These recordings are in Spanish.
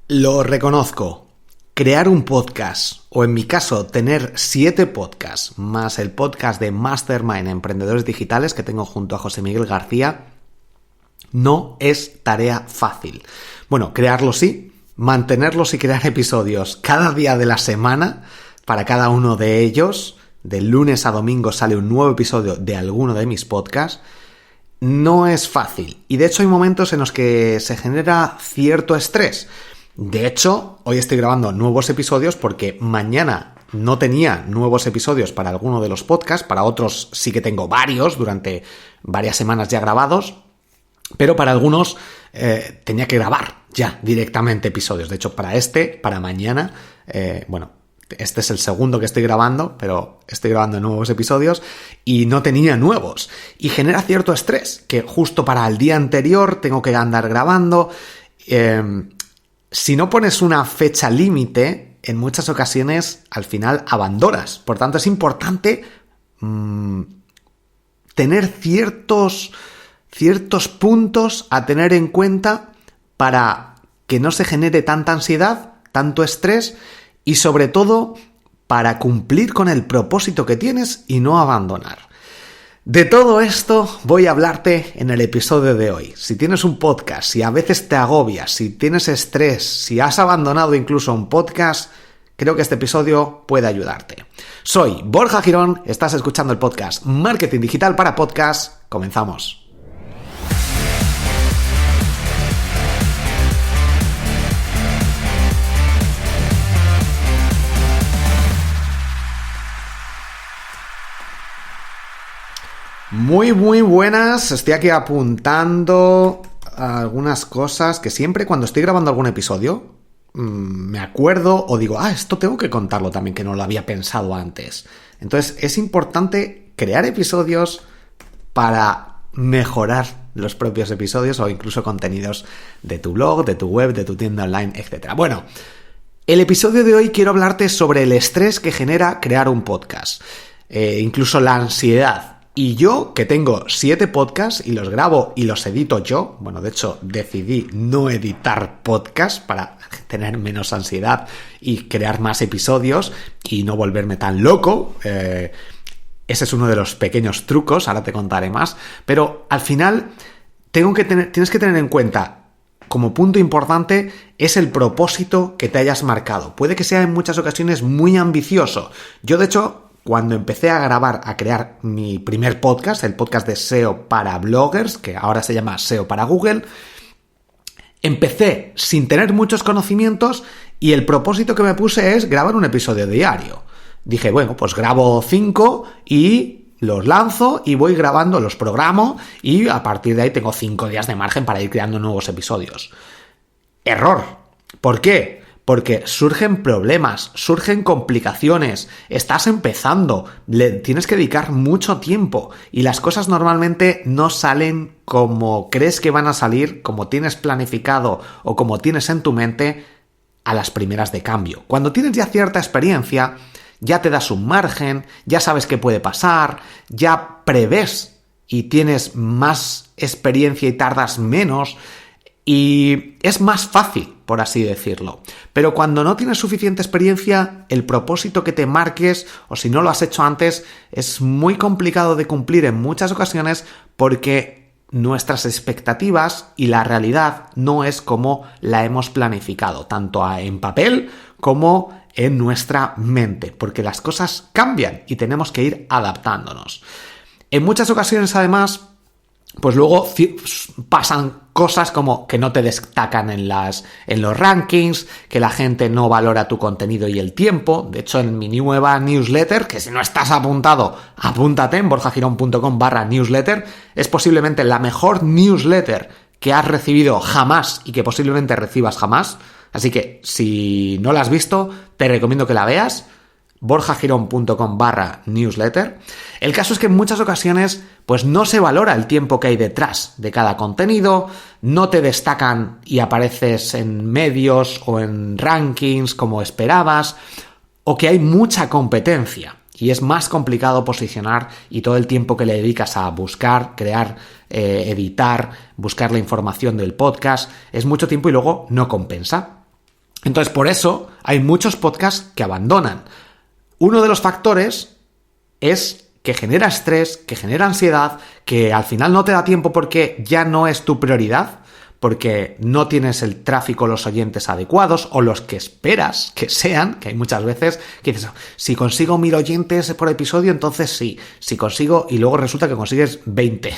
Lo reconozco. Crear un podcast, o en mi caso, tener 7 podcasts, más el podcast de Mastermind Emprendedores Digitales que tengo junto a José Miguel García, no es tarea fácil. Bueno, crearlos sí, mantenerlos y crear episodios cada día de la semana para cada uno de ellos. De lunes a domingo sale un nuevo episodio de alguno de mis podcasts. No es fácil. Y de hecho hay momentos en los que se genera cierto estrés. De hecho, hoy estoy grabando nuevos episodios porque mañana no tenía nuevos episodios para alguno de los podcasts. Para otros sí que tengo varios durante varias semanas ya grabados. Pero para algunos tenía que grabar ya directamente episodios. De hecho, para mañana, este es el segundo que estoy grabando, pero estoy grabando nuevos episodios y no tenía nuevos. Y genera cierto estrés, que justo para el día anterior tengo que andar grabando. Si no pones una fecha límite, en muchas ocasiones al final abandonas. Por tanto, es importante tener ciertos puntos a tener en cuenta para que no se genere tanta ansiedad, tanto estrés y sobre todo para cumplir con el propósito que tienes y no abandonar. De todo esto voy a hablarte en el episodio de hoy. Si tienes un podcast, si a veces te agobias, si tienes estrés, si has abandonado incluso un podcast, creo que este episodio puede ayudarte. Soy Borja Girón, estás escuchando el podcast Marketing Digital para Podcast. Comenzamos. Muy buenas, estoy aquí apuntando algunas cosas que siempre cuando estoy grabando algún episodio me acuerdo o digo, esto tengo que contarlo también, que no lo había pensado antes. Entonces es importante crear episodios para mejorar los propios episodios o incluso contenidos de tu blog, de tu web, de tu tienda online, etc. Bueno, el episodio de hoy quiero hablarte sobre el estrés que genera crear un podcast, incluso la ansiedad. Y yo, que tengo 7 podcasts y los grabo y los edito yo, de hecho decidí no editar podcasts para tener menos ansiedad y crear más episodios y no volverme tan loco. Ese es uno de los pequeños trucos, ahora te contaré más. Pero al final tienes que tener en cuenta, como punto importante, es el propósito que te hayas marcado. Puede que sea en muchas ocasiones muy ambicioso. Yo, de hecho, cuando empecé a crear mi primer podcast, el podcast de SEO para bloggers, que ahora se llama SEO para Google, empecé sin tener muchos conocimientos y el propósito que me puse es grabar un episodio diario. Dije, pues grabo 5 y los lanzo y voy grabando, los programo y a partir de ahí tengo 5 días de margen para ir creando nuevos episodios. Error. ¿Por qué? Porque surgen problemas, surgen complicaciones, estás empezando, le tienes que dedicar mucho tiempo y las cosas normalmente no salen como crees que van a salir, como tienes planificado o como tienes en tu mente a las primeras de cambio. Cuando tienes ya cierta experiencia, ya te das un margen, ya sabes qué puede pasar, ya prevés y tienes más experiencia y tardas menos y es más fácil, por así decirlo. Pero cuando no tienes suficiente experiencia, el propósito que te marques, o si no lo has hecho antes, es muy complicado de cumplir en muchas ocasiones porque nuestras expectativas y la realidad no es como la hemos planificado, tanto en papel como en nuestra mente, porque las cosas cambian y tenemos que ir adaptándonos. En muchas ocasiones, además, pues luego pasan cosas como que no te destacan en los rankings, que la gente no valora tu contenido y el tiempo. De hecho, en mi nueva newsletter, que si no estás apuntado, apúntate en borjagirón.com/newsletter, es posiblemente la mejor newsletter que has recibido jamás y que posiblemente recibas jamás. Así que si no la has visto, te recomiendo que la veas. borjagirón.com/newsletter. El caso es que en muchas ocasiones pues no se valora el tiempo que hay detrás de cada contenido, no te destacan y apareces en medios o en rankings como esperabas, o que hay mucha competencia y es más complicado posicionar y todo el tiempo que le dedicas a buscar, crear, editar, buscar la información del podcast, es mucho tiempo y luego no compensa. Entonces, por eso hay muchos podcasts que abandonan. Uno de los factores es que genera estrés, que genera ansiedad, que al final no te da tiempo porque ya no es tu prioridad, porque no tienes el tráfico, los oyentes adecuados o los que esperas que sean, que hay muchas veces que dices, si consigo 1000 oyentes por episodio, entonces sí, si consigo, y luego resulta que consigues 20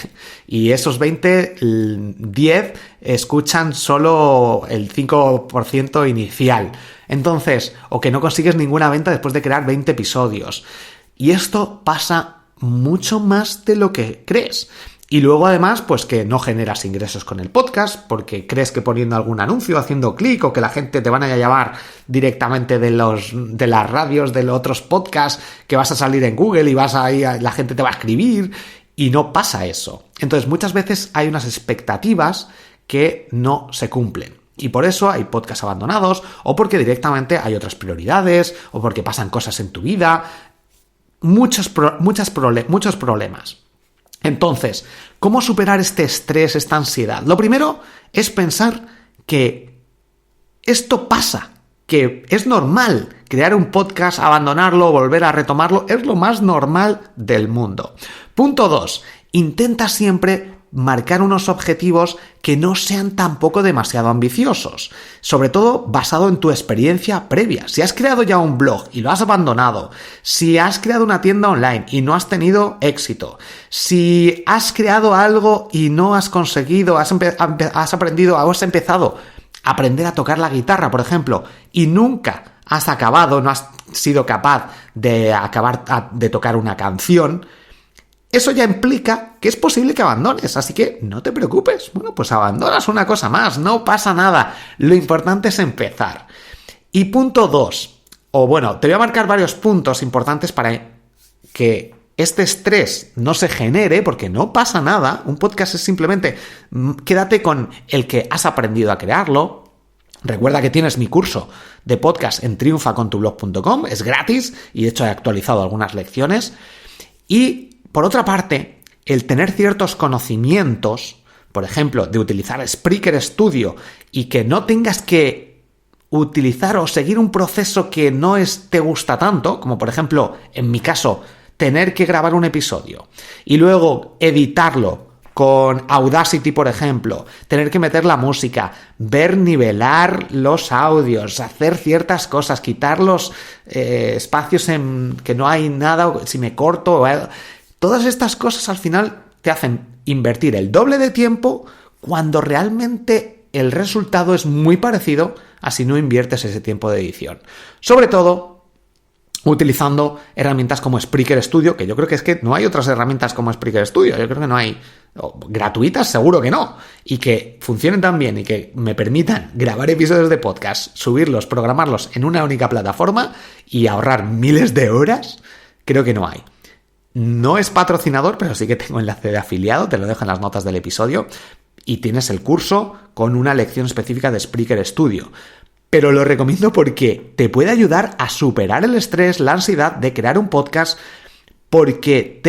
y esos 20, 10 escuchan solo el 5% inicial, entonces, o que no consigues ninguna venta después de crear 20 episodios, y esto pasa mucho más de lo que crees. Y luego además, pues que no generas ingresos con el podcast, porque crees que poniendo algún anuncio, haciendo clic, o que la gente te van a llamar directamente de las radios, de los otros podcasts, que vas a salir en Google y la gente te va a escribir, y no pasa eso. Entonces muchas veces hay unas expectativas que no se cumplen. Y por eso hay podcasts abandonados, o porque directamente hay otras prioridades, o porque pasan cosas en tu vida, muchos problemas. Entonces, ¿cómo superar este estrés, esta ansiedad? Lo primero es pensar que esto pasa, que es normal crear un podcast, abandonarlo, volver a retomarlo, es lo más normal del mundo. Punto 2. Intenta siempre marcar unos objetivos que no sean tampoco demasiado ambiciosos, sobre todo basado en tu experiencia previa. Si has creado ya un blog y lo has abandonado, si has creado una tienda online y no has tenido éxito, si has creado algo y no has conseguido, has aprendido, has empezado a aprender a tocar la guitarra, por ejemplo, y nunca has acabado, no has sido capaz de tocar una canción, eso ya implica que es posible que abandones, así que no te preocupes. Bueno, pues abandonas una cosa más, no pasa nada. Lo importante es empezar. Y punto 2, te voy a marcar varios puntos importantes para que este estrés no se genere, porque no pasa nada. Un podcast es simplemente quédate con el que has aprendido a crearlo. Recuerda que tienes mi curso de podcast en triunfacontublog.com, es gratis y de hecho he actualizado algunas lecciones. Y por otra parte, el tener ciertos conocimientos, por ejemplo, de utilizar Spreaker Studio y que no tengas que utilizar o seguir un proceso que no te gusta tanto, como por ejemplo, en mi caso, tener que grabar un episodio y luego editarlo con Audacity, por ejemplo, tener que meter la música, nivelar los audios, hacer ciertas cosas, quitar los espacios en que no hay nada, si me corto, todas estas cosas al final te hacen invertir el doble de tiempo cuando realmente el resultado es muy parecido a si no inviertes ese tiempo de edición. Sobre todo utilizando herramientas como Spreaker Studio, que yo creo que es que no hay otras herramientas como Spreaker Studio, yo creo que no hay, gratuitas seguro que no, y que funcionen tan bien y que me permitan grabar episodios de podcast, subirlos, programarlos en una única plataforma y ahorrar miles de horas, creo que no hay. No es patrocinador, pero sí que tengo enlace de afiliado, te lo dejo en las notas del episodio, y tienes el curso con una lección específica de Spreaker Studio. Pero lo recomiendo porque te puede ayudar a superar el estrés, la ansiedad de crear un podcast, porque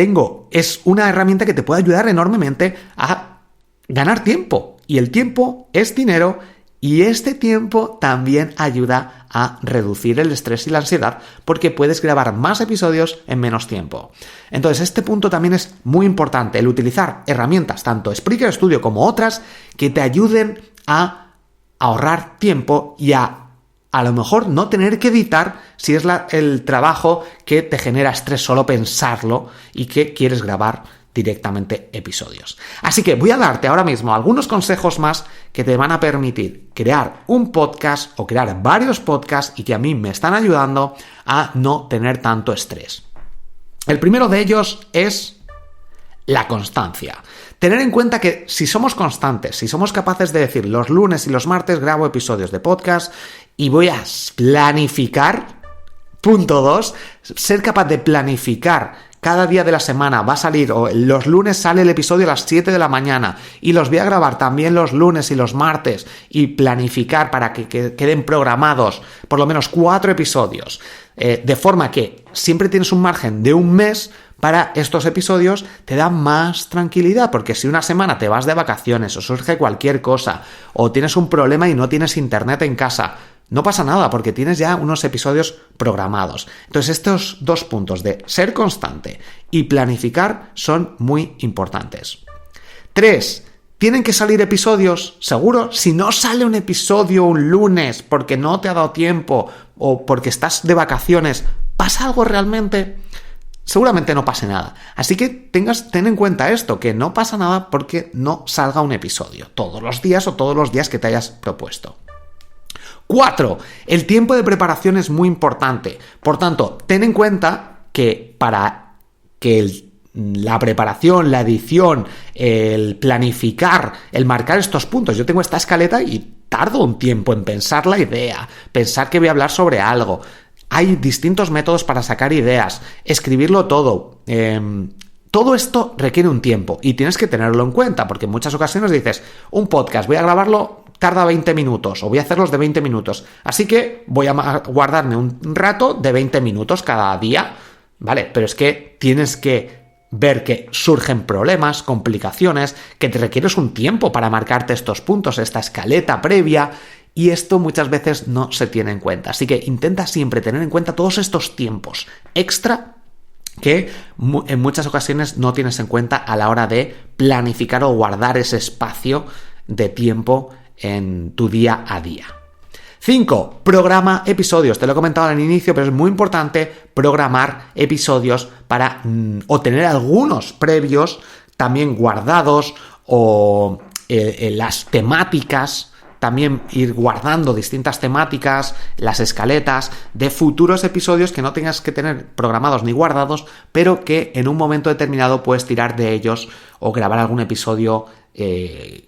es una herramienta que te puede ayudar enormemente a ganar tiempo. Y el tiempo es dinero, y este tiempo también ayuda a reducir el estrés y la ansiedad porque puedes grabar más episodios en menos tiempo. Entonces este punto también es muy importante, el utilizar herramientas, tanto Spreaker Studio como otras, que te ayuden a ahorrar tiempo y a lo mejor no tener que editar si es el trabajo que te genera estrés solo pensarlo y que quieres grabar directamente episodios. Así que voy a darte ahora mismo algunos consejos más que te van a permitir crear un podcast o crear varios podcasts y que a mí me están ayudando a no tener tanto estrés. El primero de ellos es la constancia. Tener en cuenta que si somos constantes, si somos capaces de decir los lunes y los martes grabo episodios de podcast y voy a planificar, punto 2, ser capaz de planificar cada día de la semana va a salir, o los lunes sale el episodio a las 7 de la mañana y los voy a grabar también los lunes y los martes y planificar para que queden programados por lo menos 4 episodios, de forma que siempre tienes un margen de un mes para estos episodios, te da más tranquilidad, porque si una semana te vas de vacaciones o surge cualquier cosa o tienes un problema y no tienes internet en casa, no pasa nada porque tienes ya unos episodios programados. Entonces estos 2 puntos de ser constante y planificar son muy importantes. 3. ¿Tienen que salir episodios? ¿Seguro? Si no sale un episodio un lunes porque no te ha dado tiempo o porque estás de vacaciones, ¿pasa algo realmente? Seguramente no pase nada. Así que ten en cuenta esto, que no pasa nada porque no salga un episodio todos los días o todos los días que te hayas propuesto. 4. El tiempo de preparación es muy importante. Por tanto, ten en cuenta que para que la preparación, la edición, el planificar, el marcar estos puntos. Yo tengo esta escaleta y tardo un tiempo en pensar la idea, pensar que voy a hablar sobre algo. Hay distintos métodos para sacar ideas, escribirlo todo. Todo esto requiere un tiempo y tienes que tenerlo en cuenta porque en muchas ocasiones dices, un podcast, voy a grabarlo, tarda 20 minutos o voy a hacerlos de 20 minutos. Así que voy a guardarme un rato de 20 minutos cada día. Vale, pero es que tienes que ver que surgen problemas, complicaciones, que te requieres un tiempo para marcarte estos puntos, esta escaleta previa, y esto muchas veces no se tiene en cuenta. Así que intenta siempre tener en cuenta todos estos tiempos extra que en muchas ocasiones no tienes en cuenta a la hora de planificar o guardar ese espacio de tiempo en tu día a día. 5. Programa episodios. Te lo he comentado al inicio, pero es muy importante programar episodios para o tener algunos previos también guardados o las temáticas, también ir guardando distintas temáticas, las escaletas de futuros episodios que no tengas que tener programados ni guardados, pero que en un momento determinado puedes tirar de ellos o grabar algún episodio que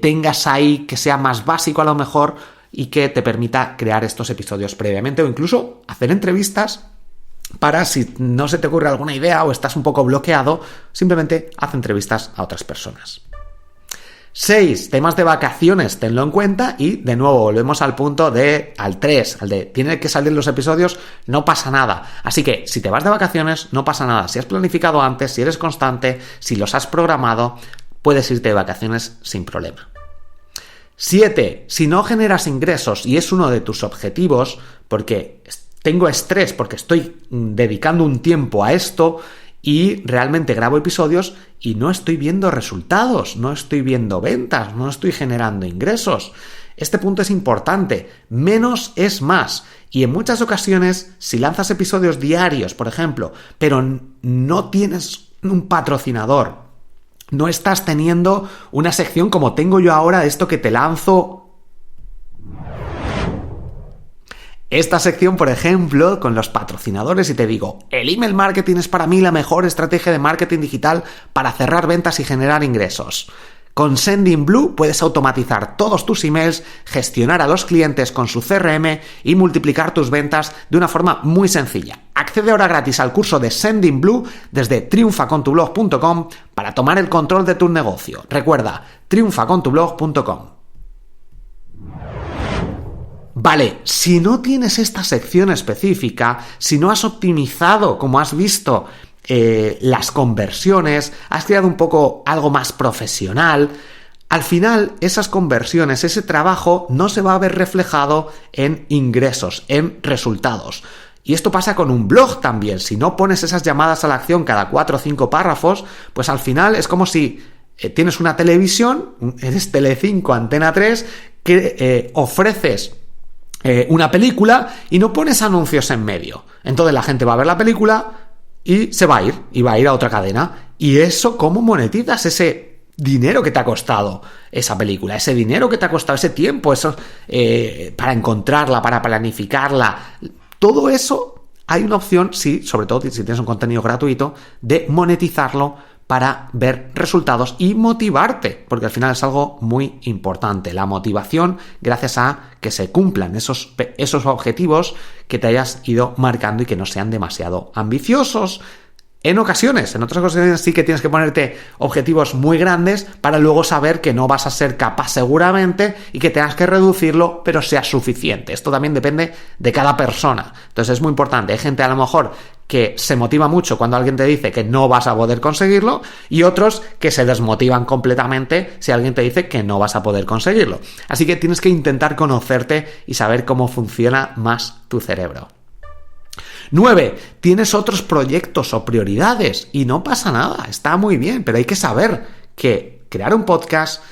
tengas ahí, que sea más básico a lo mejor, y que te permita crear estos episodios previamente o incluso hacer entrevistas para, si no se te ocurre alguna idea o estás un poco bloqueado, simplemente haz entrevistas a otras personas. 6. Temas de vacaciones, tenlo en cuenta y de nuevo volvemos al punto al 3, al de tienen que salir los episodios, no pasa nada. Así que si te vas de vacaciones, no pasa nada. Si has planificado antes, si eres constante, si los has programado, puedes irte de vacaciones sin problema. 7. Si no generas ingresos y es uno de tus objetivos, porque tengo estrés, porque estoy dedicando un tiempo a esto y realmente grabo episodios y no estoy viendo resultados, no estoy viendo ventas, no estoy generando ingresos. Este punto es importante. Menos es más. Y en muchas ocasiones, si lanzas episodios diarios, por ejemplo, pero no tienes un patrocinador, no estás teniendo una sección como tengo yo ahora de esto que te lanzo. Esta sección, por ejemplo, con los patrocinadores y te digo, el email marketing es para mí la mejor estrategia de marketing digital para cerrar ventas y generar ingresos. Con Sendinblue puedes automatizar todos tus emails, gestionar a los clientes con su CRM y multiplicar tus ventas de una forma muy sencilla. Accede ahora gratis al curso de Sendinblue desde triunfacontublog.com para tomar el control de tu negocio. Recuerda, triunfacontublog.com. Vale, si no tienes esta sección específica, si no has optimizado, como has visto, las conversiones, has creado un poco algo más profesional, al final esas conversiones, ese trabajo no se va a ver reflejado en ingresos, en resultados. Y esto pasa con un blog también. Si no pones esas llamadas a la acción cada 4 o 5 párrafos, pues al final es como si tienes una televisión, eres Telecinco, Antena 3, que ofreces una película y no pones anuncios en medio. Entonces la gente va a ver la película y se va a ir, y va a ir a otra cadena. ¿Y eso cómo monetizas ese dinero que te ha costado esa película? Ese dinero que te ha costado, ese tiempo, eso para encontrarla, para planificarla. Todo eso hay una opción, sí, sobre todo si tienes un contenido gratuito, de monetizarlo para ver resultados y motivarte, porque al final es algo muy importante. La motivación gracias a que se cumplan esos objetivos que te hayas ido marcando y que no sean demasiado ambiciosos. En otras ocasiones sí que tienes que ponerte objetivos muy grandes para luego saber que no vas a ser capaz seguramente y que tengas que reducirlo, pero sea suficiente. Esto también depende de cada persona. Entonces es muy importante. Hay gente a lo mejor que se motiva mucho cuando alguien te dice que no vas a poder conseguirlo y otros que se desmotivan completamente si alguien te dice que no vas a poder conseguirlo. Así que tienes que intentar conocerte y saber cómo funciona más tu cerebro. 9. Tienes otros proyectos o prioridades y no pasa nada, está muy bien, pero hay que saber que crear un podcast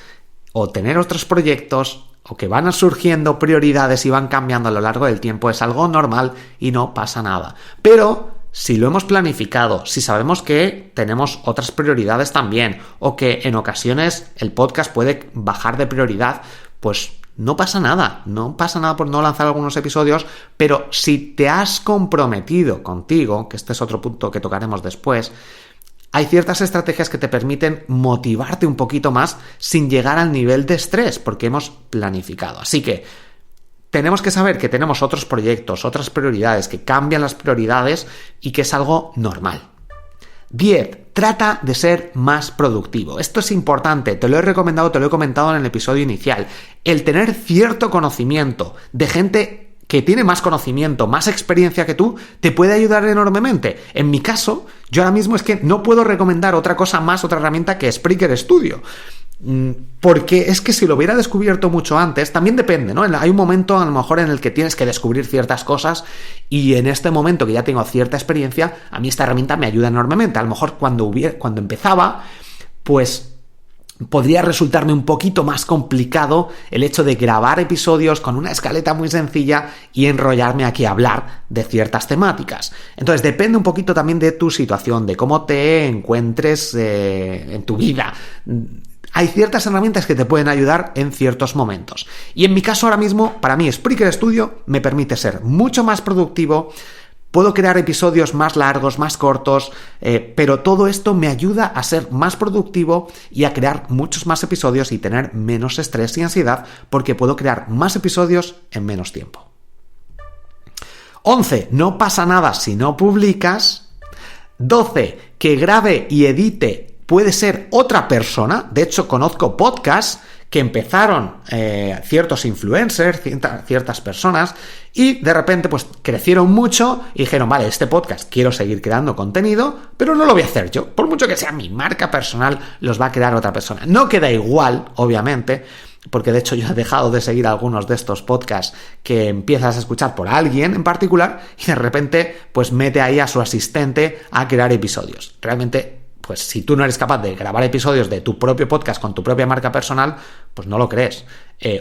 o tener otros proyectos o que van surgiendo prioridades y van cambiando a lo largo del tiempo es algo normal y no pasa nada. Pero si lo hemos planificado, si sabemos que tenemos otras prioridades también o que en ocasiones el podcast puede bajar de prioridad, pues no pasa nada por no lanzar algunos episodios, pero si te has comprometido contigo, que este es otro punto que tocaremos después, hay ciertas estrategias que te permiten motivarte un poquito más sin llegar al nivel de estrés, porque hemos planificado. Así que tenemos que saber que tenemos otros proyectos, otras prioridades, que cambian las prioridades y que es algo normal. 10. Trata de ser más productivo. Esto es importante, te lo he comentado en el episodio inicial. El tener cierto conocimiento de gente que tiene más conocimiento, más experiencia que tú, te puede ayudar enormemente. En mi caso, yo ahora mismo es que no puedo recomendar otra herramienta que Spreaker Studio. Porque es que si lo hubiera descubierto mucho antes, también depende, ¿no? Hay un momento a lo mejor en el que tienes que descubrir ciertas cosas y en este momento que ya tengo cierta experiencia, a mí esta herramienta me ayuda enormemente. A lo mejor cuando empezaba, pues podría resultarme un poquito más complicado el hecho de grabar episodios con una escaleta muy sencilla y enrollarme aquí a hablar de ciertas temáticas. Entonces depende un poquito también de tu situación, de cómo te encuentres en tu vida. Hay ciertas herramientas que te pueden ayudar en ciertos momentos. Y en mi caso ahora mismo, para mí Spreaker Studio me permite ser mucho más productivo. Puedo crear episodios más largos, más cortos, pero todo esto me ayuda a ser más productivo y a crear muchos más episodios y tener menos estrés y ansiedad porque puedo crear más episodios en menos tiempo. 11. No pasa nada si no publicas. 12. Que grabe y edite puede ser otra persona. De hecho, conozco podcasts que empezaron ciertos influencers, ciertas personas, y de repente pues crecieron mucho y dijeron, vale, este podcast quiero seguir creando contenido, pero no lo voy a hacer yo. Por mucho que sea mi marca personal, los va a crear otra persona. No queda igual, obviamente, porque de hecho yo he dejado de seguir algunos de estos podcasts que empiezas a escuchar por alguien en particular y de repente pues mete ahí a su asistente a crear episodios. Realmente, pues si tú no eres capaz de grabar episodios de tu propio podcast con tu propia marca personal, pues no lo crees.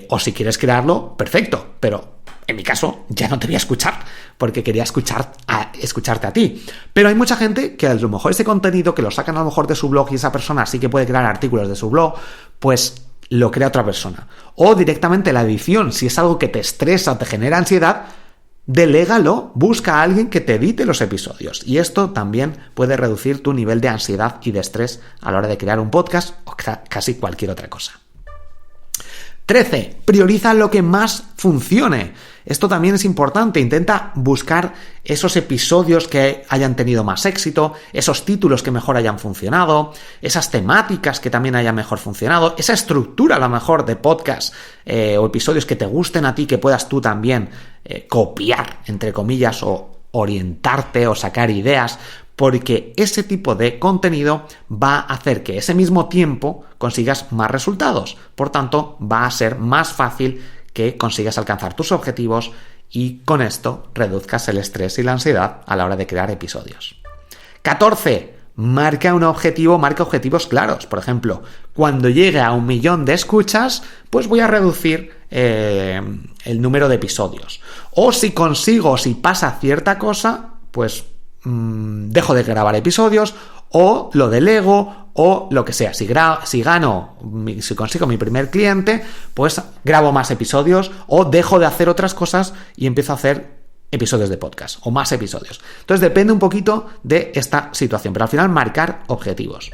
O si quieres crearlo, perfecto, pero en mi caso ya no te voy a escuchar porque quería escucharte a ti. Pero hay mucha gente que a lo mejor ese contenido que lo sacan a lo mejor de su blog y esa persona sí que puede crear artículos de su blog, pues lo crea otra persona. O directamente la edición, si es algo que te estresa, te genera ansiedad, delégalo, busca a alguien que te edite los episodios y esto también puede reducir tu nivel de ansiedad y de estrés a la hora de crear un podcast o casi cualquier otra cosa. 13. Prioriza lo que más funcione. Esto también es importante. Intenta buscar esos episodios que hayan tenido más éxito, esos títulos que mejor hayan funcionado, esas temáticas que también hayan mejor funcionado, esa estructura a lo mejor de podcast o episodios que te gusten a ti, que puedas tú también copiar, entre comillas, o orientarte o sacar ideas, porque ese tipo de contenido va a hacer que ese mismo tiempo consigas más resultados. Por tanto, va a ser más fácil que consigas alcanzar tus objetivos y con esto reduzcas el estrés y la ansiedad a la hora de crear episodios. 14. Marca objetivos claros. Por ejemplo, cuando llegue a 1 millón de escuchas, pues voy a reducir el número de episodios. O si pasa cierta cosa, pues dejo de grabar episodios o lo delego o lo que sea. Si consigo mi primer cliente, pues grabo más episodios o dejo de hacer otras cosas y empiezo a hacer episodios de podcast o más episodios. Entonces depende un poquito de esta situación, pero al final marcar objetivos.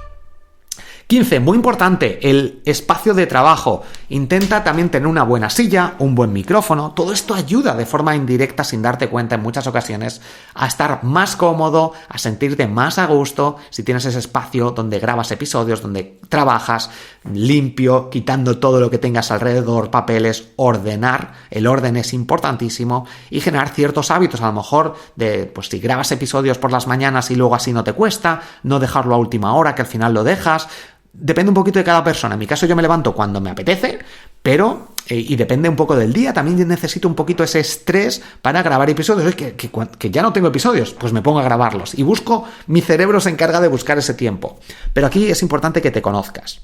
15, muy importante, el espacio de trabajo. Intenta también tener una buena silla, un buen micrófono. Todo esto ayuda de forma indirecta, sin darte cuenta en muchas ocasiones, a estar más cómodo, a sentirte más a gusto si tienes ese espacio donde grabas episodios, donde trabajas limpio, quitando todo lo que tengas alrededor, papeles, ordenar. El orden es importantísimo y generar ciertos hábitos, a lo mejor de, pues si grabas episodios por las mañanas y luego así no te cuesta, no dejarlo a última hora que al final lo dejas. Depende un poquito de cada persona. En mi caso yo me levanto cuando me apetece, pero y depende un poco del día. También necesito un poquito ese estrés para grabar episodios. Que ya no tengo episodios, pues me pongo a grabarlos y busco, mi cerebro se encarga de buscar ese tiempo. Pero aquí es importante que te conozcas.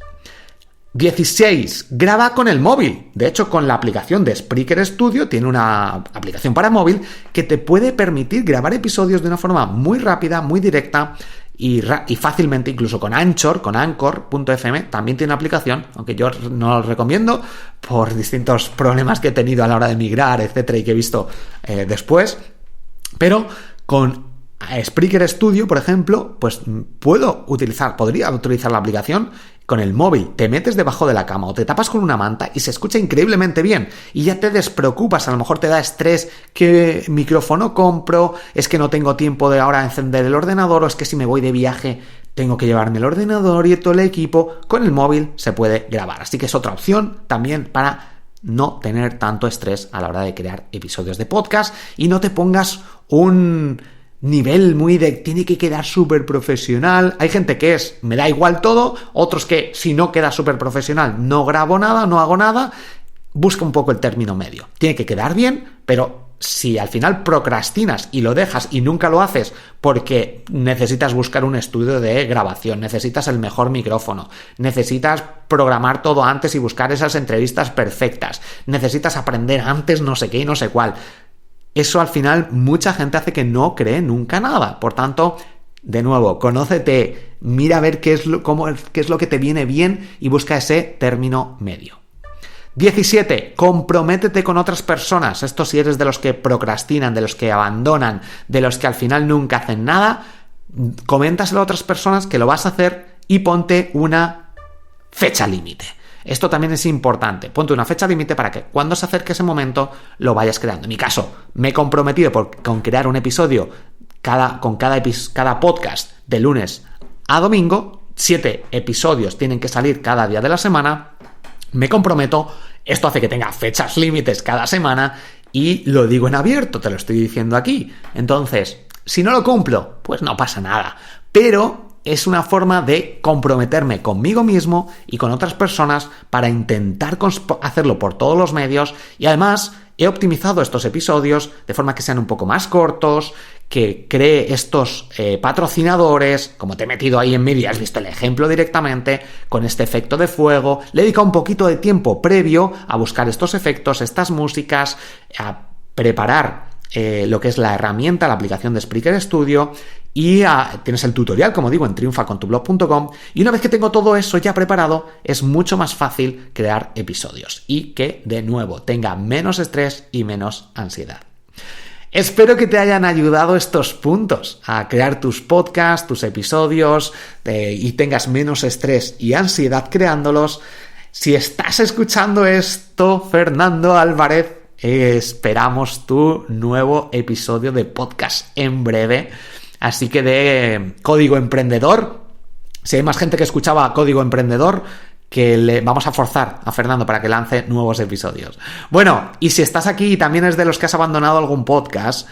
16. Graba con el móvil. De hecho, con la aplicación de Spreaker Studio, tiene una aplicación para móvil que te puede permitir grabar episodios de una forma muy rápida, muy directa y fácilmente, incluso con Anchor, con Anchor.fm, también tiene una aplicación, aunque yo no lo recomiendo por distintos problemas que he tenido a la hora de migrar, etcétera, y que he visto después. Pero con Spreaker Studio, por ejemplo, pues podría utilizar la aplicación con el móvil. Te metes debajo de la cama o te tapas con una manta y se escucha increíblemente bien y ya te despreocupas. A lo mejor te da estrés: ¿qué micrófono compro? Es que no tengo tiempo de ahora encender el ordenador, o es que si me voy de viaje tengo que llevarme el ordenador y todo el equipo. Con el móvil se puede grabar, así que es otra opción también para no tener tanto estrés a la hora de crear episodios de podcast y no te pongas un nivel muy de tiene que quedar súper profesional. Hay gente que me da igual todo, otros que si no queda súper profesional no grabo nada, no hago nada. Busca un poco el término medio. Tiene que quedar bien, pero si al final procrastinas y lo dejas y nunca lo haces porque necesitas buscar un estudio de grabación, necesitas el mejor micrófono, necesitas programar todo antes y buscar esas entrevistas perfectas, necesitas aprender antes no sé qué y no sé cuál, eso al final mucha gente hace que no cree nunca nada. Por tanto, de nuevo, conócete, mira a ver qué es lo que te viene bien y busca ese término medio. 17. Comprométete con otras personas. Esto si eres de los que procrastinan, de los que abandonan, de los que al final nunca hacen nada, coméntaselo a otras personas que lo vas a hacer y ponte una fecha límite. Esto también es importante. Ponte una fecha límite para que cuando se acerque ese momento lo vayas creando. En mi caso, me he comprometido con crear un episodio con cada podcast de lunes a domingo. 7 episodios tienen que salir cada día de la semana. Me comprometo. Esto hace que tenga fechas límites cada semana y lo digo en abierto, te lo estoy diciendo aquí. Entonces, si no lo cumplo, pues no pasa nada. Pero es una forma de comprometerme conmigo mismo y con otras personas para intentar hacerlo por todos los medios, y además he optimizado estos episodios de forma que sean un poco más cortos, que cree estos patrocinadores, como te he metido ahí en medio y has visto el ejemplo directamente, con este efecto de fuego. Le he dedicado un poquito de tiempo previo a buscar estos efectos, estas músicas, a preparar lo que es la herramienta, la aplicación de Spreaker Studio, y tienes el tutorial, como digo, en triunfacontublog.com, y una vez que tengo todo eso ya preparado, es mucho más fácil crear episodios y que, de nuevo, tenga menos estrés y menos ansiedad. Espero que te hayan ayudado estos puntos a crear tus podcasts, tus episodios, y tengas menos estrés y ansiedad creándolos. Si estás escuchando esto, Fernando Álvarez, esperamos tu nuevo episodio de podcast en breve. Así que de Código Emprendedor, si hay más gente que escuchaba Código Emprendedor, que le vamos a forzar a Fernando para que lance nuevos episodios. Bueno, y si estás aquí y también es de los que has abandonado algún podcast,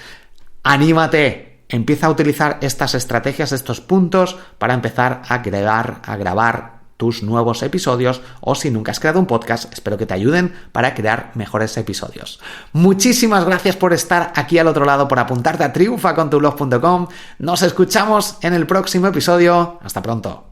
anímate, empieza a utilizar estas estrategias, estos puntos para empezar a grabar tus nuevos episodios, o si nunca has creado un podcast, espero que te ayuden para crear mejores episodios. Muchísimas gracias por estar aquí al otro lado, por apuntarte a triunfacontublog.com. Nos escuchamos en el próximo episodio. Hasta pronto.